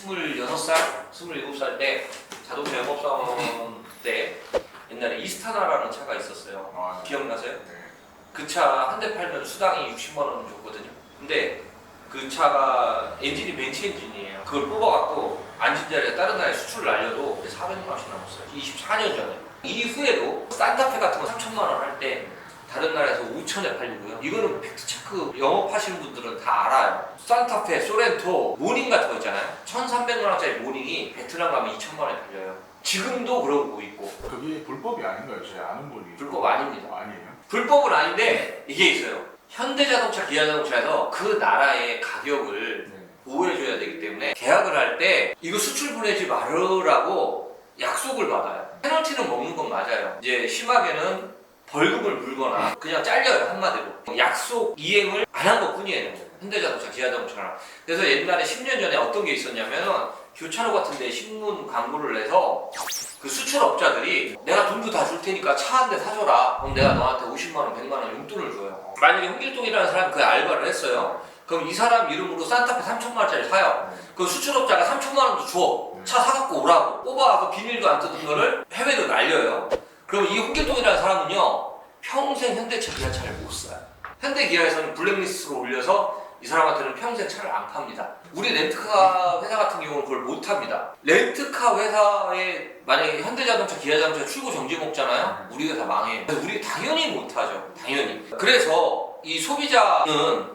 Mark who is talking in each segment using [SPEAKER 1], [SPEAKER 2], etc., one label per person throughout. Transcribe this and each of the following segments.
[SPEAKER 1] 26살, 27살 때 자동차 영업사원 때 옛날에 이스타나라는 차가 있었어요.
[SPEAKER 2] 네.
[SPEAKER 1] 기억나세요?
[SPEAKER 2] 네.
[SPEAKER 1] 그 차 한 대 팔면 수당이 60만 원 줬거든요. 근데 그 차가 엔진이 벤츠 엔진이에요. 그걸 뽑아갖고 앉은 자리에 다른 나라에 수출을 날려도 400만 원씩 남았어요. 24년 전에. 이후에도 산타페 같은 거 3천만 원 할 때 다른 나라에서 5천에 팔리고요. 이거는 팩트체크 영업하시는 분들은 다 알아요. 산타페, 소렌토, 모닝 같은 거 있잖아요. 1,300만 원짜리 모닝이 베트남 가면 2천만 원에 팔려요. 지금도 그러고 있고.
[SPEAKER 2] 그게 불법이 아닌가요? 제 아는 분이.
[SPEAKER 1] 불법 아닙니다.
[SPEAKER 2] 아니에요?
[SPEAKER 1] 불법은 아닌데 이게 있어요. 현대자동차, 기아자동차에서 그 나라의 가격을
[SPEAKER 2] 네.
[SPEAKER 1] 보호해줘야 되기 때문에 계약을 할 때 이거 수출 보내지 말으라고 약속을 받아요. 페널티는 먹는 건 맞아요. 이제 심하게는 벌금을 물거나 그냥 잘려요, 한마디로. 약속 이행을 안 한 것 뿐이에요. 현대자동차, 기아자동차랑. 그래서 옛날에 10년 전에 어떤 게 있었냐면 교차로 같은 데 신문 광고를 내서 그 수출업자들이 내가 돈도 다 줄 테니까 차 한 대 사줘라. 그럼 내가 너한테 50만 원, 100만 원 용돈을 줘요. 만약에 홍길동이라는 사람이 그 알바를 했어요. 그럼 이 사람 이름으로 산타페 3천만 원짜리 사요. 그 수출업자가 3천만 원도 줘. 차 사갖고 오라고. 뽑아와서 비닐도 안 뜯은 거를 해외로 날려요. 그럼 이 홍길동이라는 사람은요, 평생 현대차, 기아차를 못 사요. 현대기아에서는 블랙리스트로 올려서 이 사람한테는 평생 차를 안 팝니다. 우리 렌트카 회사 같은 경우는 그걸 못 합니다. 렌트카 회사에 만약에 현대자동차, 기아자동차 출고 정지 먹잖아요? 우리 회사 망해요. 우리 당연히 못 하죠. 당연히. 그래서 이 소비자는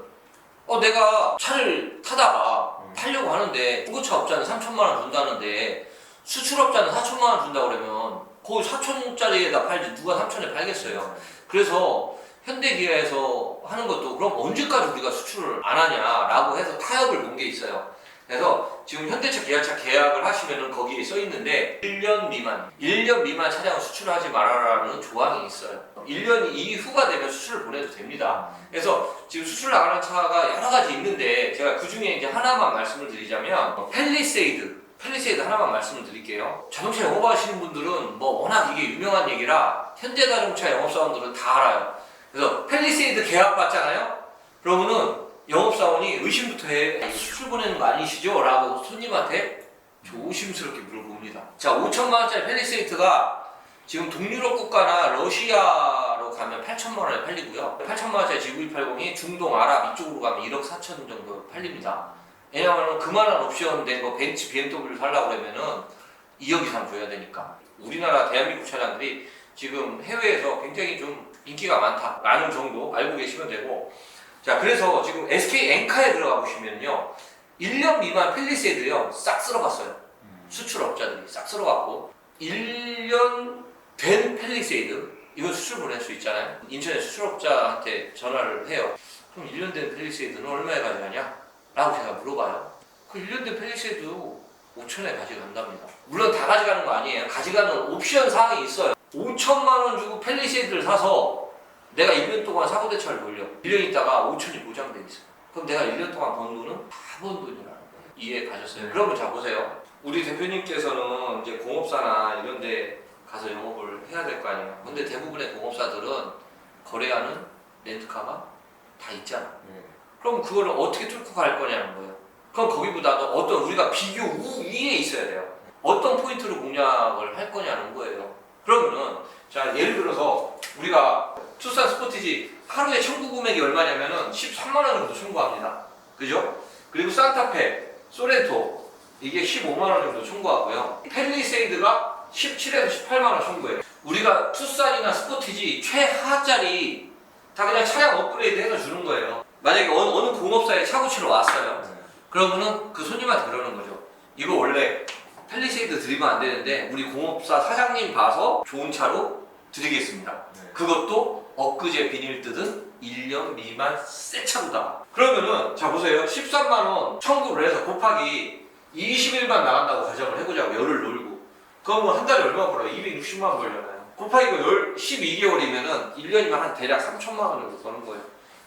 [SPEAKER 1] 내가 차를 타다가 팔려고 하는데 중고차 업자는 3천만 원 준다는데 수출업자는 4천만 원 준다 그러면 거의 4천짜리에다 팔지 누가 3천에 팔겠어요. 그래서 현대기아에서 하는 것도 그럼 언제까지 우리가 수출을 안 하냐라고 해서 타협을 본 게 있어요. 그래서 지금 현대차, 기아차 계약을 하시면은 거기에 써 있는데 1년 미만 차량을 수출하지 말아라는 조항이 있어요. 1년 이후가 되면 수출을 보내도 됩니다. 그래서 지금 수출 나가는 차가 여러 가지 있는데 제가 그 중에 이제 하나만 말씀을 드리자면 팰리세이드 하나만 말씀을 드릴게요. 자동차 영업하시는 분들은 뭐 워낙 이게 유명한 얘기라 현대자동차 영업사원들은 다 알아요. 그래서 팰리세이드 계약 받잖아요? 그러면은 영업사원이 의심부터 해. 이거 수출 보내는 거 아니시죠? 라고 손님한테 조심스럽게 물어봅니다. 자, 5천만 원짜리 팰리세이드가 지금 동유럽 국가나 러시아로 가면 8천만 원에 팔리고요. 8천만 원짜리 GV80이 중동, 아랍 이쪽으로 가면 1억 4천 정도 팔립니다. 왜냐하면 그만한 옵션 된 거 벤츠, BMW 살려고 그러면은 2억 이상 줘야 되니까. 우리나라 대한민국 차량들이 지금 해외에서 굉장히 좀 인기가 많다라는 정도 알고 계시면 되고, 자, 그래서 지금 SK 엔카에 들어가 보시면요, 1년 미만 팰리세이드요 싹 쓸어봤어요. 수출업자들이 싹 쓸어봤고, 1년 된 팰리세이드 이건 수출 보낼 수 있잖아요. 인천에 수출업자한테 전화를 해요. 그럼 1년 된 팰리세이드는 얼마에 가져가냐? 라고 제가 물어봐요. 그 1년 된 팰리세이드도 5천에 가져간답니다. 물론 다 가져가는 거 아니에요. 가져가는 옵션 사항이 있어요. 5천만 원 주고 팰리세이드를 사서 내가 1년 동안 사고대차를 돌려. 1년 있다가 5천이 보장돼 있어요. 그럼 내가 1년 동안 번 돈은 다 번 돈이라는 거예요. 이해 가셨어요? 네. 그러면 자 보세요. 우리 대표님께서는 이제 공업사나 이런 데 가서 영업을 해야 될 거 아니에요. 근데 대부분의 공업사들은 거래하는 렌트카가 다 있잖아.
[SPEAKER 2] 네.
[SPEAKER 1] 그럼 그거를 어떻게 뚫고 갈 거냐는 거예요. 그럼 거기보다도 어떤 우리가 비교 우위에 있어야 돼요. 어떤 포인트로 공략을 할 거냐는 거예요. 그러면은 자, 예를 들어서 우리가 투싼 스포티지 하루에 청구 금액이 얼마냐면은 13만 원 정도 청구합니다. 그죠? 그리고 산타페, 소렌토 이게 15만 원 정도 청구하고요. 팰리세이드가 17에서 18만 원 청구해요. 우리가 투싼이나 스포티지 최하짜리 다 그냥 차량 업그레이드 해서 주는 거예요. 만약에 어느 공업사에 차 고치러 왔어요. 그러면은 그 손님한테 그러는 거죠. 이거 원래 팰리세이드 드리면 안 되는데 우리 공업사 사장님 봐서 좋은 차로 드리겠습니다.
[SPEAKER 2] 네.
[SPEAKER 1] 그것도 엊그제 비닐 뜯은 1년 미만 새 차보다. 그러면은 자 보세요. 13만 원 청구를 해서 곱하기 20일만 나간다고 가정을 해보자고. 열을 놀고. 그러면 한 달에 얼마 벌어요? 260만 원 벌잖아요. 곱하기 12개월이면은 1년이면 한 대략 3천만 원 정도 버는 거예요.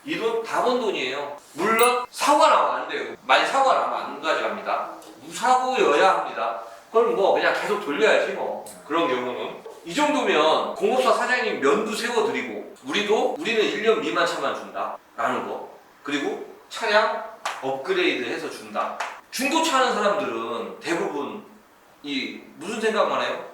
[SPEAKER 1] 이 돈 다 번 돈이에요. 물론 사고가 나면 안 돼요. 많이 사고가 나면 안 가져갑니다. 무사고여야 합니다. 그럼 뭐 그냥 계속 돌려야지 뭐. 그런 경우는 이 정도면 공업사 사장님 면도 세워드리고 우리는 1년 미만 차만 준다 라는 거. 그리고 차량 업그레이드 해서 준다. 중고차 하는 사람들은 대부분 무슨 생각만 해요?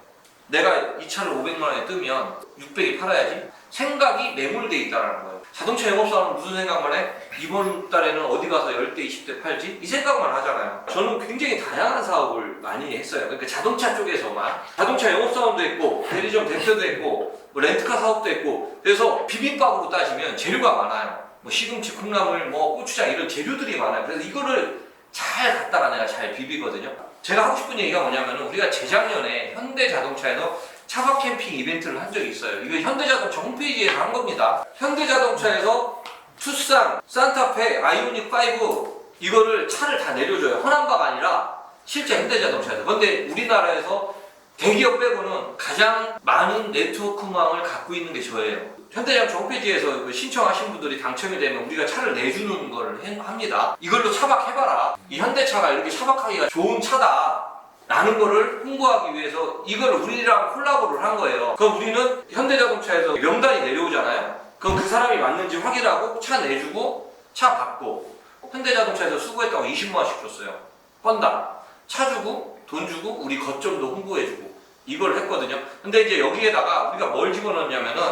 [SPEAKER 1] 내가 이 차를 500만 원에 뜨면 600이 팔아야지. 생각이 매몰돼 있다는 거예요. 자동차 영업사원은 무슨 생각만 해? 이번 달에는 어디 가서 10대, 20대 팔지? 이 생각만 하잖아요. 저는 굉장히 다양한 사업을 많이 했어요. 그러니까 자동차 쪽에서만. 자동차 영업사원도 했고, 대리점 대표도 했고, 뭐 렌트카 사업도 했고, 그래서 비빔밥으로 따지면 재료가 많아요. 뭐 시금치, 콩나물, 뭐 고추장 이런 재료들이 많아요. 그래서 이거를 잘 갖다가 내가 잘 비비거든요. 제가 하고 싶은 얘기가 뭐냐면 우리가 재작년에 현대자동차에서 차박 캠핑 이벤트를 한 적이 있어요. 이거 현대자동차 홈페이지에서 한 겁니다. 현대자동차에서 투싼, 산타페, 아이오닉 5 이거를 차를 다 내려줘요. 허남바가 아니라 실제 현대자동차에서. 그런데 우리나라에서 대기업 빼고는 가장 많은 네트워크망을 갖고 있는 게 저예요. 현대자동차 홈페이지에서 신청하신 분들이 당첨이 되면 우리가 차를 내주는 걸 합니다. 이걸로 차박해봐라. 이 현대차가 이렇게 차박하기가 좋은 차다 라는 거를 홍보하기 위해서 이걸 우리랑 콜라보를 한 거예요. 그럼 우리는 현대자동차에서 명단이 내려오잖아요. 그럼 그 사람이 맞는지 확인하고 차 내주고 차 받고, 현대자동차에서 수고했다고 20만 원씩 줬어요. 건당. 차 주고 돈 주고 우리 거점도 홍보해주고 이걸 했거든요. 근데 이제 여기에다가 우리가 뭘 집어넣냐면은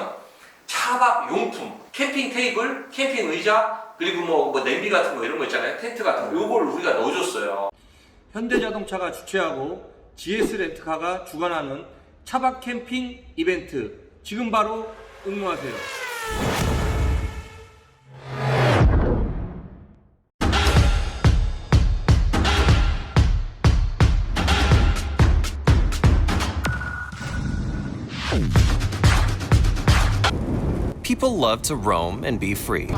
[SPEAKER 1] 차박 용품, 캠핑 테이블, 캠핑 의자, 그리고 뭐 냄비 같은 거 이런 거 있잖아요. 텐트 같은 거. 요걸 우리가 넣어줬어요. 현대자동차가 주최하고 GS 렌트카가 주관하는 차박 캠핑 이벤트. 지금 바로 응모하세요.
[SPEAKER 3] People love to roam and be free.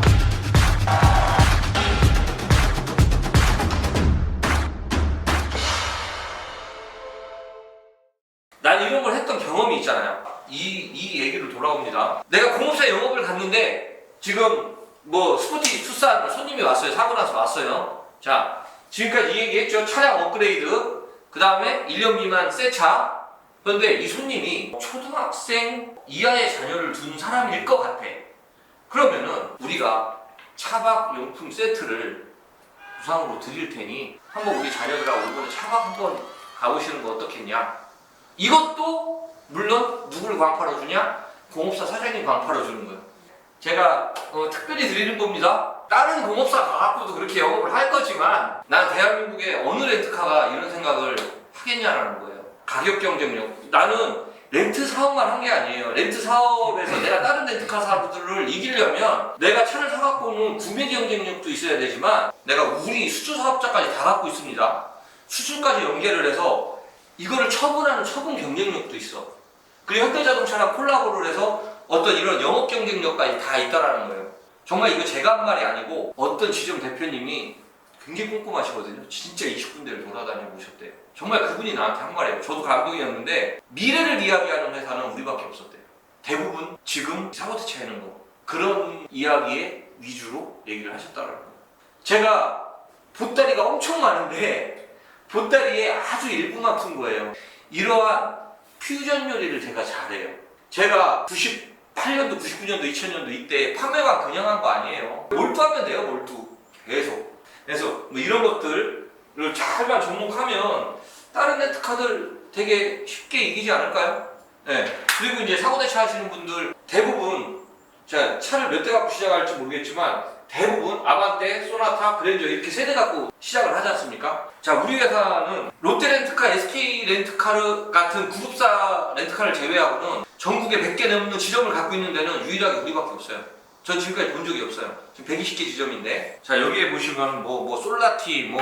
[SPEAKER 1] 난 이런 걸 했던 경험이 있잖아요. 이 얘기로 돌아옵니다. 내가 공업사 영업을 갔는데 지금 뭐 스포티 투싼 손님이 왔어요. 사고 나서 왔어요. 자, 지금까지 이 얘기했죠. 차량 업그레이드, 그 다음에 1년 미만 새 차. 그런데 이 손님이 초등학생 이하의 자녀를 둔 사람일 것 같아. 그러면은 우리가 차박 용품 세트를 무상으로 드릴 테니 한번 우리 자녀들하고 이번에 차박 한번 가보시는 거 어떻겠냐. 이것도 물론 누구를 광파로 주냐? 공업사 사장님 광파로 주는 거예요. 제가 특별히 드리는 겁니다. 다른 공업사 가갖고도 그렇게 영업을 할 거지만 난 대한민국의 어느 렌트카가 이런 생각을 하겠냐라는 거예요. 가격 경쟁력. 나는 렌트 사업만 한 게 아니에요. 렌트 사업에서 내가 다른 렌트카 사업들을 이기려면 내가 차를 사갖고는 구매 경쟁력도 있어야 되지만 내가 우리 수주 사업자까지 다 갖고 있습니다. 수주까지 연계를 해서 이거를 처분하는 처분 경쟁력도 있어. 그리고 현대자동차랑 콜라보를 해서 어떤 이런 영업 경쟁력까지 다 있다라는 거예요. 정말 이거 제가 한 말이 아니고 어떤 지점 대표님이 굉장히 꼼꼼하시거든요. 진짜 20군데를 돌아다니고 오셨대요. 정말 그분이 나한테 한 말이에요. 저도 감동이었는데 미래를 이야기하는 회사는 우리밖에 없었대요. 대부분 지금 사고 대체하는 거 그런 이야기에 위주로 얘기를 하셨다는 거예요. 제가 보따리가 엄청 많은데 보따리에 아주 일부만 푼 거예요. 이러한 퓨전 요리를 제가 잘해요. 제가 98년도, 99년도, 2000년도 이때 판매만 그냥 한 거 아니에요. 몰두하면 돼요, 몰두. 계속. 그래서 뭐 이런 것들을 잘만 접목하면 다른 렌트카들 되게 쉽게 이기지 않을까요? 네. 그리고 이제 사고대차 하시는 분들 대부분 제가 차를 몇 대 갖고 시작할지 모르겠지만 대부분 아반떼, 소나타, 그랜저 이렇게 세대 갖고 시작을 하지 않습니까? 자, 우리 회사는 롯데렌트카, SK렌트카 같은 구급사 렌트카를 제외하고는 전국에 100개 넘는 지점을 갖고 있는 데는 유일하게 우리밖에 없어요. 전 지금까지 본 적이 없어요. 지금 120개 지점인데, 자, 여기에 보시면 솔라티,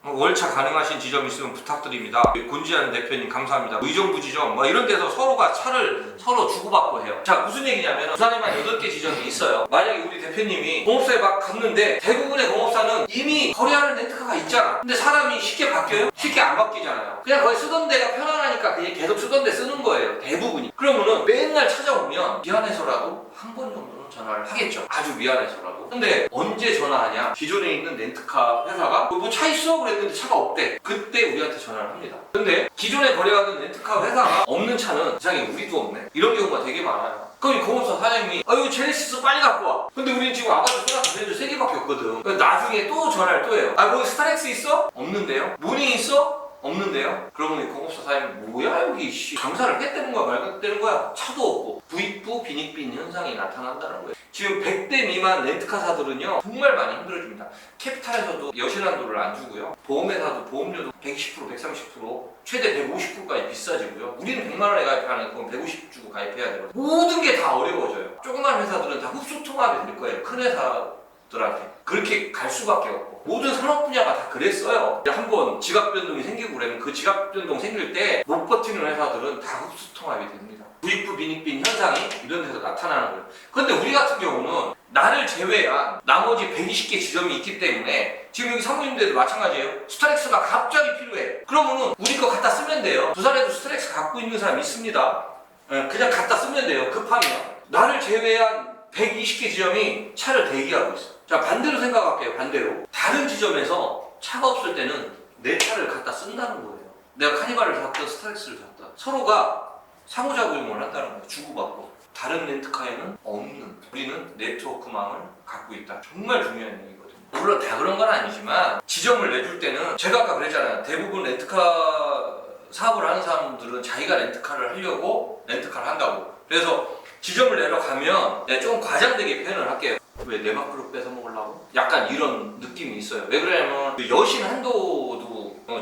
[SPEAKER 1] 월차 가능하신 지점 있으면 부탁드립니다. 곤지한 대표님 감사합니다. 의정부 지점 이런 데서 서로가 차를 서로 주고받고 해요. 자, 무슨 얘기냐면 부산에만 8개 지점이 있어요. 만약에 우리 대표님이 공업사에 막 갔는데 대부분의 공업사는 이미 거래하는 렌트카가 있잖아. 근데 사람이 쉽게 바뀌어요? 쉽게 안 바뀌잖아요. 그냥 거기 쓰던 데가 편안하니까 그냥 계속 쓰던 데 쓰는 거예요. 대부분이. 그러면은 맨날 찾아오면 미안해서라도 한 번 정도는 전화를 하겠죠. 아주 미안해서라도. 근데 언제 전화하냐? 기존에 있는 렌트카 회사가 뭐 차 있어? 그랬는데 차가 없대. 그때 우리한테 전화를 합니다. 근데 기존에 거래하던 렌트카 회사가 없는 차는 이상하게 우리도 없네. 이런 경우가 되게 많아요. 그럼 이 공업사 사장님이 이거 제네시스 빨리 갖고 와. 근데 우린 지금 와가지고 소나타 렌즈 3개밖에 없거든. 그럼 나중에 또 전화를 또 해요. 거기 스타렉스 있어? 없는데요. 모닝 있어? 없는데요. 그러면 이 공업사 사장님 뭐야 여기 강사를 뺐다는 거야 말겠다는 거야. 차도 없고 부익부 빈익빈 현상이 나타난다는 거예요. 지금 100대 미만 렌트카사들은요 정말 많이 힘들어집니다. 캐피탈에서도 여실한도를 안 주고요. 보험회사도 보험료도 120%, 130%, 최대 150%까지 비싸지고요. 우리는 100만 원에 가입하는 건 150 주고 가입해야 되거든요. 모든 게 다 어려워져요. 조그만 회사들은 다 흡수통합이 될 거예요. 큰 회사들한테. 그렇게 갈 수밖에 없고 모든 산업 분야가 다 그랬어요. 한번 지각 변동이 생기고 그러면 그 지각 변동 생길 때 못 버티는 회사들은 다 흡수통합이 됩니다. 부익부 빈익빈 현상이 이런 데서 나타나는 거예요. 그런데 우리 같은 경우는 나를 제외한 나머지 120개 지점이 있기 때문에 지금 여기 사모님들도 마찬가지예요. 스타렉스가 갑자기 필요해. 그러면은 우리 거 갖다 쓰면 돼요. 부산에도 스타렉스 갖고 있는 사람 있습니다. 그냥 갖다 쓰면 돼요. 급하면. 나를 제외한 120개 지점이 차를 대기하고 있어. 자, 반대로 생각할게요. 반대로. 다른 지점에서 차가 없을 때는 내 차를 갖다 쓴다는 거예요. 내가 카니발을 샀든 스타렉스를 샀든 서로가 상호작용을 한다는 거예요. 주고받고. 다른 렌트카에는 없는, 우리는 네트워크망을 갖고 있다. 정말 중요한 얘기거든요. 물론 다 그런 건 아니지만 지점을 내줄 때는 제가 아까 그랬잖아요. 대부분 렌트카 사업을 하는 사람들은 자기가 렌트카를 하려고 렌트카를 한다고. 그래서 지점을 내려가면 내가 조금 과장되게 표현을 할게요. 왜 내 밥그릇 뺏어 먹으려고? 약간 이런 느낌이 있어요. 왜 그러냐면 그 여신 한도도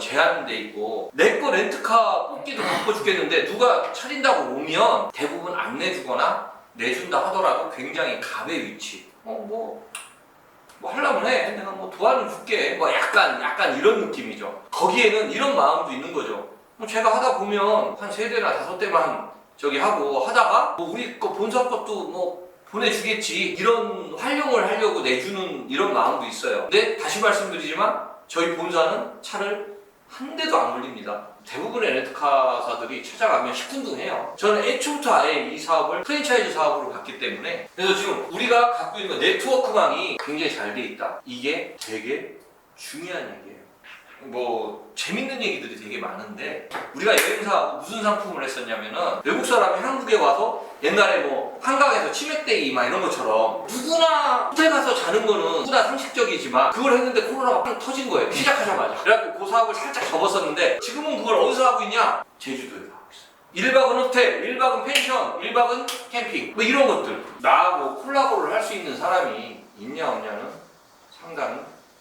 [SPEAKER 1] 제한돼 있고 내 거 렌트카 뽑기도 바빠 죽겠는데 누가 차린다고 오면 대부분 안 내주거나 내준다 하더라도 굉장히 갑의 위치. 뭐 하려면 해. 내가 뭐 도와는 줄게. 뭐 약간 이런 느낌이죠. 거기에는 이런 마음도 있는 거죠. 제가 하다 보면 한 3대나 5대만 저기 하고 하다가 뭐 우리 거 본사 것도 뭐 보내주겠지. 이런 활용을 하려고 내주는 이런 마음도 있어요. 근데 다시 말씀드리지만 저희 본사는 차를 한 대도 안 돌립니다. 대부분의 렌트카사들이 찾아가면 시큰둥해요. 저는 애초부터 아예 이 사업을 프랜차이즈 사업으로 봤기 때문에 그래서 지금 우리가 갖고 있는 네트워크망이 굉장히 잘 돼 있다. 이게 되게 중요한 얘기예요. 뭐 재밌는 얘기들이 되게 많은데 우리가 여행사 무슨 상품을 했었냐면은 외국 사람이 한국에 와서 옛날에 뭐 한강에서 치맥데이 막 이런 것처럼 누구나 호텔 가서 자는 거는 누구나 상식적이지만 그걸 했는데 코로나가 팡 터진 거예요. 시작하자마자. 그래갖고 그 사업을 살짝 접었었는데 지금은 그걸 어디서 하고 있냐? 제주도에 하고 있어요. 1박은 호텔, 1박은 펜션, 1박은 캠핑 뭐 이런 것들. 나하고 콜라보를 할 수 있는 사람이 있냐 없냐는 상당히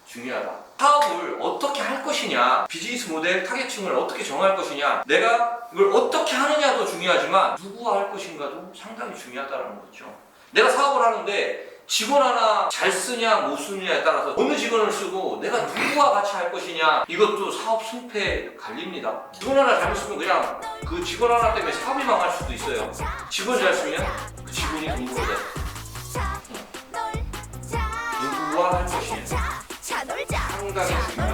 [SPEAKER 1] 중요하다. 사업을 어떻게 할 것이냐, 비즈니스 모델 타겟층을 어떻게 정할 것이냐, 내가 이걸 어떻게 하느냐도 중요하지만 누구와 할 것인가도 상당히 중요하다는 거죠. 내가 사업을 하는데 직원 하나 잘 쓰냐 못 쓰느냐에 따라서 어느 직원을 쓰고 내가 누구와 같이 할 것이냐 이것도 사업 승패에 갈립니다. 직원 하나 잘못 쓰면 그냥 그 직원 하나 때문에 사업이 망할 수도 있어요. 직원 잘 쓰면 그 직원이 공부를 해. 누구와 할 것이냐 상당히 중요합니다.